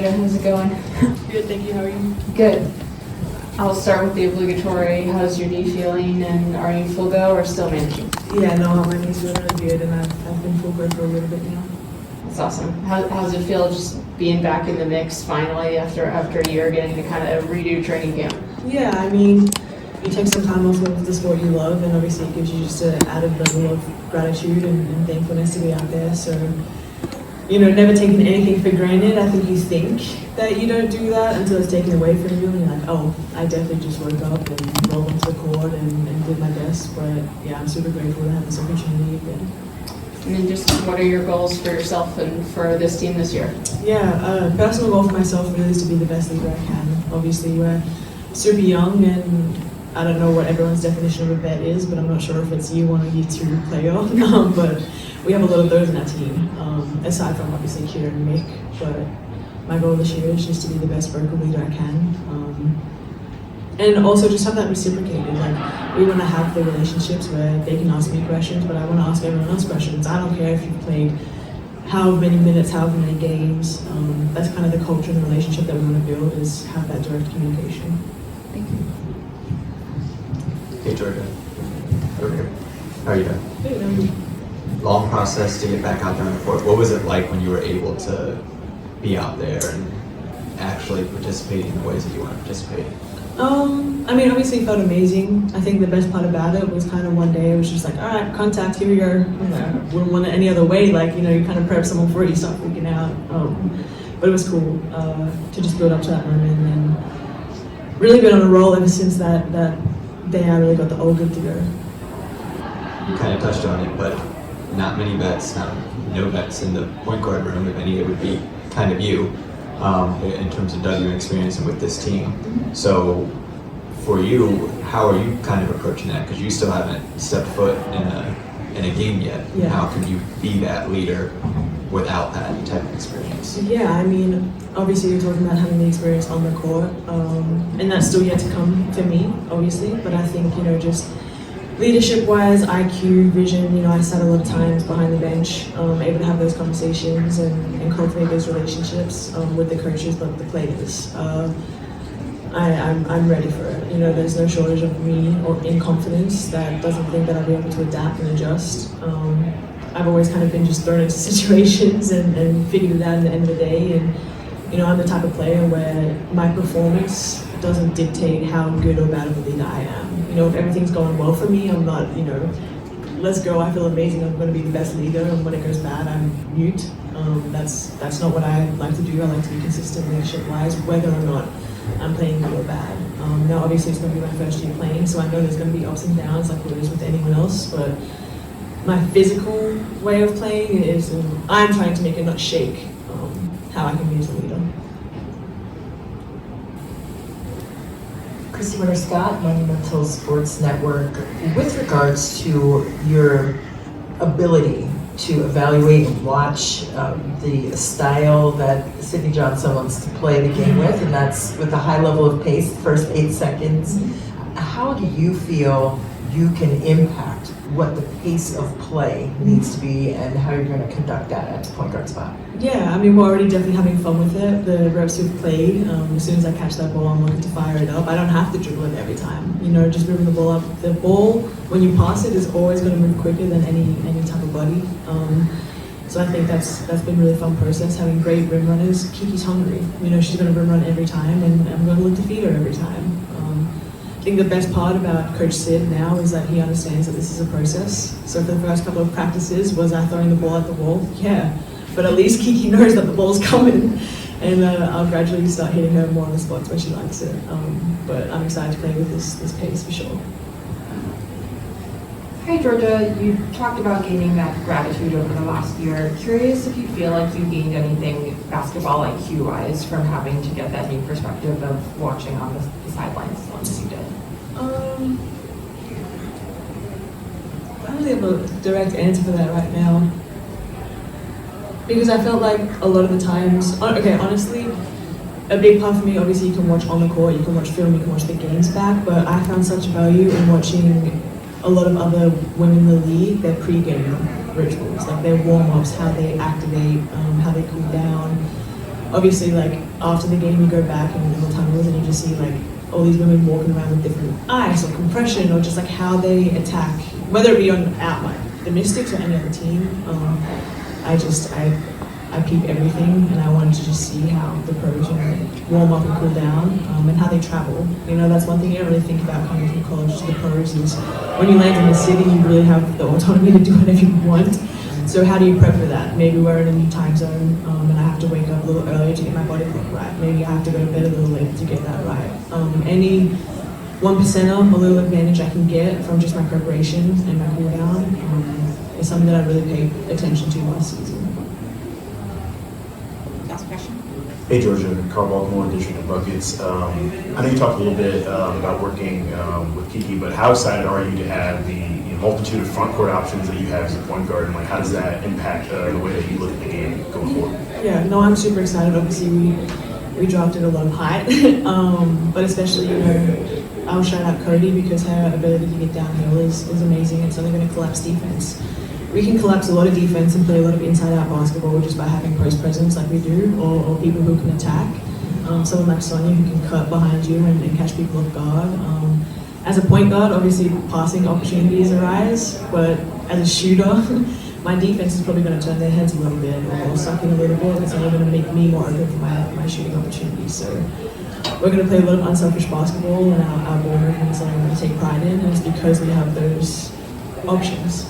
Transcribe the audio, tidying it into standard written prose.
How's it going? Good, thank you. How are you? Good. I'll start with the obligatory. How's your knee feeling, and are you full go or still managing? Yeah, no, my knees feel really good, and I've been full go for a little bit now. That's awesome. How's it feel just being back in the mix finally after a year getting to kind of redo training camp? Yeah, I mean, you take some time off of the sport you love, and obviously it gives you just an added level of gratitude and thankfulness to be out there. So, you know, never taking anything for granted. I think you think that you don't do that until it's taken away from you, and you're like, oh, I definitely just woke up and rolled onto the court and did my best. But yeah, I'm super grateful to have this opportunity again. And then just what are your goals for yourself and for this team this year? Yeah, personal goal for myself really is to be the best leader I can. Obviously, we're super young, and I don't know what everyone's definition of a vet is, but I'm not sure if it's year one or year two player. But we have a lot of those in our team, aside from obviously Kira and Mick. But my goal this year is just to be the best vocal leader I can. And also just have that reciprocated. Like, we want to have the relationships where they can ask me questions, but I want to ask everyone else questions. I don't care if you've played how many minutes, how many games. That's kind of the culture and the relationship that we want to build, is have that direct communication. Thank you. Hey Georgia. Okay. How are you doing? Good. Long process to get back out there on the court. What was it like when you were able to be out there and actually participate in the ways that you want to participate? I mean, obviously it felt amazing. I think the best part about it was kind of one day it was just like, all right, contact, here we go. I wouldn't want it any other way. Like, you know, you kind of prep someone for it, you start freaking out. But it was cool to just build up to that moment, and really been on a roll ever since that day I really got the all good to go. You kind of touched on it, but not many vets, no vets in the point guard room. If any, it would be kind of you. In terms of W experience and with this team. So for you, how are you kind of approaching that? Because you still haven't stepped foot in a game yet. Yeah. How can you be that leader without that type of experience? Yeah, I mean, obviously you're talking about having the experience on the court, and that's still yet to come for me, obviously, but I think, you know, just leadership-wise, IQ, vision, you know, I sat a lot of times behind the bench, able to have those conversations and cultivate those relationships with the coaches, but the players. I'm ready for it. You know, there's no shortage of me or in confidence that doesn't think that I'll be able to adapt and adjust. I've always kind of been just thrown into situations and figured it out at the end of the day. And, you know, I'm the type of player where my performance doesn't dictate how good or bad of a leader I am. You know, if everything's going well for me, I'm not, you know, let's go, I feel amazing, I'm going to be the best leader, and when it goes bad, I'm mute. That's not what I like to do. I like to be consistent leadership-wise, whether or not I'm playing good or bad. Now, obviously, it's going to be my first year playing, so I know there's going to be ups and downs like there is with anyone else, but my physical way of playing is, I'm trying to make it not shake how I can be as a leader. Christy Winter-Scott, Monumental Sports Network. With regards to your ability to evaluate and watch the style that Sydney Johnson wants to play the game with, and that's with a high level of pace, the first 8 seconds, how do you feel you can impact what the pace of play needs to be and how you're going to conduct that at the point guard spot? Yeah, I mean, we're already definitely having fun with it. The reps we've played, as soon as I catch that ball, I'm looking to fire it up. I don't have to dribble it every time. You know, just moving the ball up. The ball, when you pass it, is always going to move quicker than any type of body. So I think that's been a really fun process, having great rim runners. Kiki's hungry. You know, she's going to rim run every time, and I'm going to look to feed her every time. I think the best part about Coach Sid now is that he understands that this is a process. So for the first couple of practices, was I throwing the ball at the wall? Yeah. But at least Kiki knows that the ball's coming, and I'll gradually start hitting her more on the spots where she likes it. But I'm excited to play with this pace for sure. Hi Georgia, you talked about gaining that gratitude over the last year. Curious if you feel like you gained anything basketball IQ-wise from having to get that new perspective of watching on the sidelines as long as you did. I don't really have a direct answer for that right now. Because I felt like a lot of the times, okay, honestly, a big part for me, obviously you can watch on the court, you can watch film, you can watch the games back, but I found such value in watching a lot of other women in the league, their pre-game rituals, like their warm-ups, how they activate, how they cool down. obviously, like, after the game, you go back and in the tunnels and you just see, like, all these women walking around with different ice or compression or just, like, how they attack, whether it be on like the Mystics or any other team. I peep everything, and I wanted to just see how the pros, warm up and cool down, and how they travel. That's one thing you don't really think about coming from college to the pros is when you land in the city, you really have the autonomy to do whatever you want. So how do you prep for that? Maybe we're in a new time zone, and I have to wake up a little earlier to get my body clock right. Maybe I have to go to bed a little later to get that right. Any 1%er, a little advantage I can get from just my preparation and my cool down is something that I really paid attention to last season. Last question. Hey Georgia, Carl Baltimore, District of Buckets. I know you talked a little bit about working with Kiki, but how excited are you to have the multitude of front court options that you have as a point guard, and how does that impact the way that you look at the game going forward? Yeah, no, I'm super excited. Obviously, we drafted a lot of height, but especially, I'll shout out Cody because her ability to get downhill is amazing. It's only going to collapse defense. We can collapse a lot of defense and play a lot of inside-out basketball just by having post presence like we do, or people who can attack. Someone like Sonia who can cut behind you and catch people off guard. As a point guard, obviously passing opportunities arise, but as a shooter, my defense is probably going to turn their heads a little bit or suck in a little bit. It's only going to make me more open for my shooting opportunities. So we're going to play a lot of unselfish basketball, and our ball movement is something we're going to take pride in, and it's because we have those options.